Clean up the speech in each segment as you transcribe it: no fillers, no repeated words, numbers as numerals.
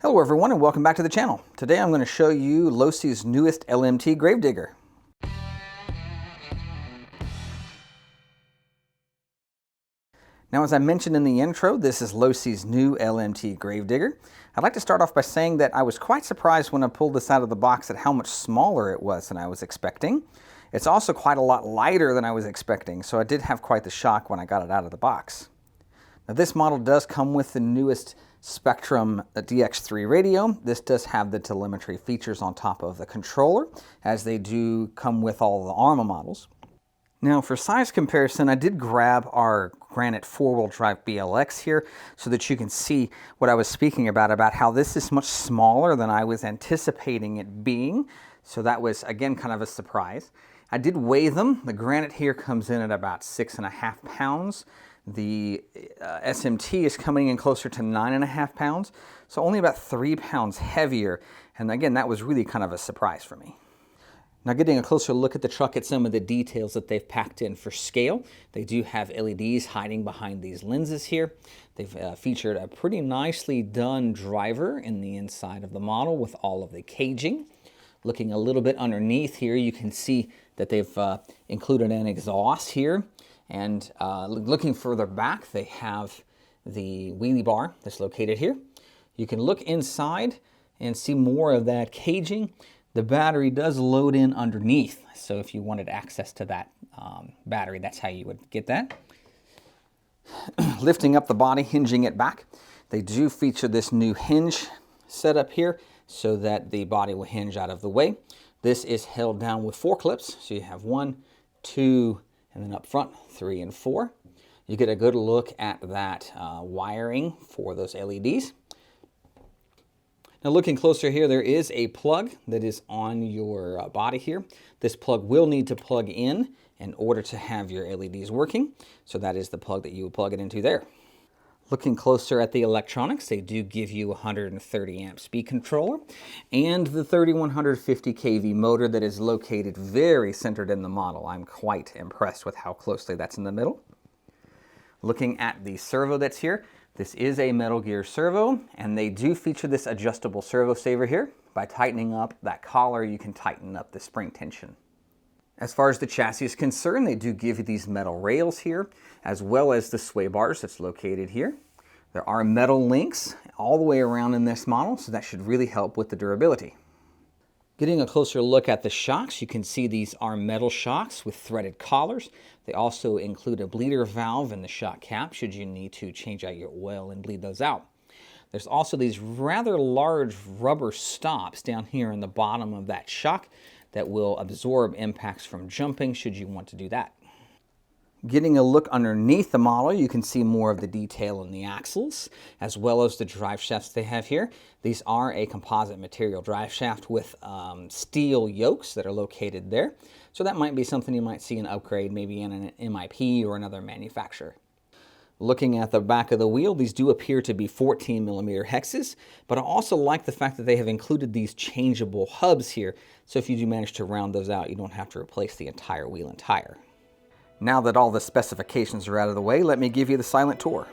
Hello everyone and welcome back to the channel. Today I'm going to show you Losi's newest LMT Gravedigger. Now, as I mentioned in the intro, this is Losi's new LMT Gravedigger. I'd like to start off by saying that I was quite surprised when I pulled this out of the box at how much smaller it was than I was expecting. It's also quite a lot lighter than I was expecting, so I did have quite the shock when I got it out of the box. Now, this model does come with the newest Spectrum DX3 radio. This does have the telemetry features on top of the controller, as they do come with all the ARMA models. Now, for size comparison, I did grab our Granite 4-wheel drive BLX here so that you can see what I was speaking about how this is much smaller than I was anticipating it being. So that was, again, kind of a surprise. I did weigh them. The Granite here comes in at about 6.5 pounds. The SMT is coming in closer to 9.5 pounds, so only about 3 pounds heavier. And again, that was really kind of a surprise for me. Now, getting a closer look at the truck at some of the details that they've packed in for scale, they do have LEDs hiding behind these lenses here. They've featured a pretty nicely done driver in the inside of the model with all of the caging. Looking a little bit underneath here, you can see that they've included an exhaust here. And looking further back, they have the wheelie bar that's located here. You can look inside and see more of that caging. The battery does load in underneath, so if you wanted access to that battery, that's how you would get that. Lifting up the body, hinging it back, they do feature this new hinge setup here so that the body will hinge out of the way. This is held down with 4 clips, so you have 1, 2, and then up front, 3 and 4. You get a good look at that wiring for those LEDs. Now, looking closer here, there is a plug that is on your body here. This plug will need to plug in order to have your LEDs working. So that is the plug that you would plug it into there. Looking closer at the electronics, they do give you a 130 amp speed controller and the 3150 kV motor that is located very centered in the model. I'm quite impressed with how closely that's in the middle. Looking at the servo that's here, this is a Metal Gear servo, and they do feature this adjustable servo saver here. By tightening up that collar, you can tighten up the spring tension. As far as the chassis is concerned, they do give you these metal rails here, as well as the sway bars that's located here. There are metal links all the way around in this model, so that should really help with the durability. Getting a closer look at the shocks, you can see these are metal shocks with threaded collars. They also include a bleeder valve in the shock cap should you need to change out your oil and bleed those out. There's also these rather large rubber stops down here in the bottom of that shock that will absorb impacts from jumping should you want to do that. Getting a look underneath the model, you can see more of the detail in the axles, as well as the drive shafts they have here. These are a composite material drive shaft with steel yokes that are located there. So that might be something you might see an upgrade, maybe in an MIP or another manufacturer. Looking at the back of the wheel, these do appear to be 14mm hexes, but I also like the fact that they have included these changeable hubs here. So if you do manage to round those out, you don't have to replace the entire wheel and tire. Now that all the specifications are out of the way, let me give you the silent tour.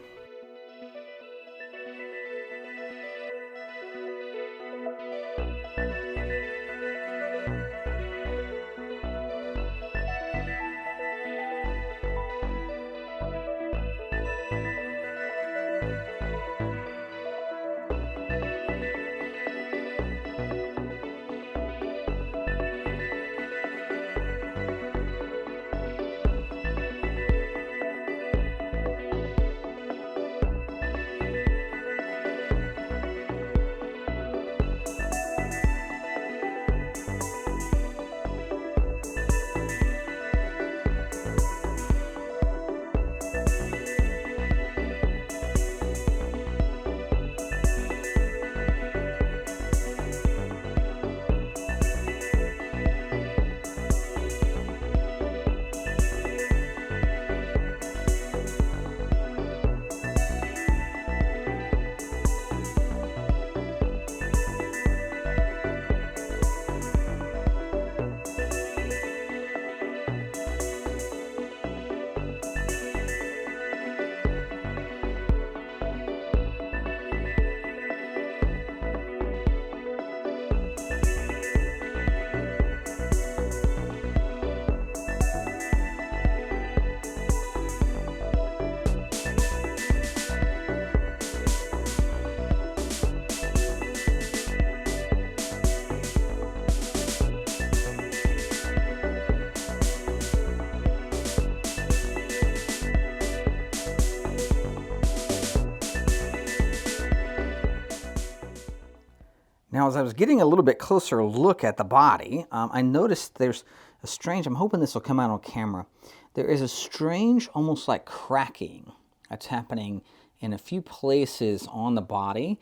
Now, as I was getting a little bit closer look at the body, I noticed there's a strange, I'm hoping this will come out on camera, there is a strange, almost like cracking that's happening in a few places on the body,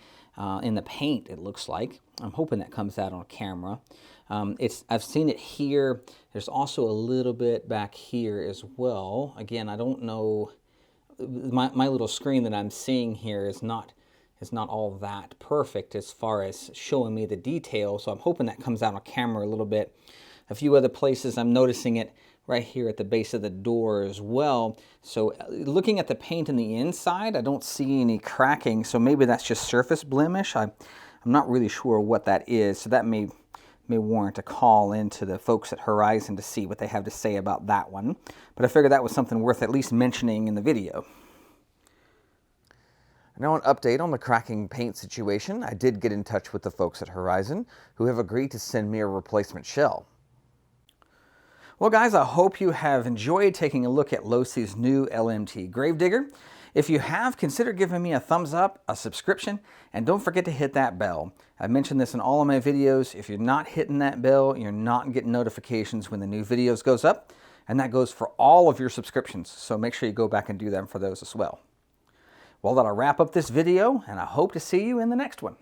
in the paint it looks like. I'm hoping that comes out on camera. I've seen it here. There's also a little bit back here as well. Again, I don't know, my little screen that I'm seeing here is not all that perfect as far as showing me the detail, so I'm hoping that comes out on camera a little bit. A few other places I'm noticing it right here at the base of the door as well. So looking at the paint in the inside, I don't see any cracking, so maybe that's just surface blemish. I'm not really sure what that is, so that may warrant a call into the folks at Horizon to see what they have to say about that one. But I figured that was something worth at least mentioning in the video. Now, an update on the cracking paint situation. I did get in touch with the folks at Horizon, who have agreed to send me a replacement shell. Well, guys, I hope you have enjoyed taking a look at Losi's new LMT Gravedigger. If you have, consider giving me a thumbs up, a subscription, and don't forget to hit that bell. I mentioned this in all of my videos. If you're not hitting that bell, you're not getting notifications when the new videos goes up, and that goes for all of your subscriptions. So make sure you go back and do them for those as well. Well, that'll wrap up this video, and I hope to see you in the next one.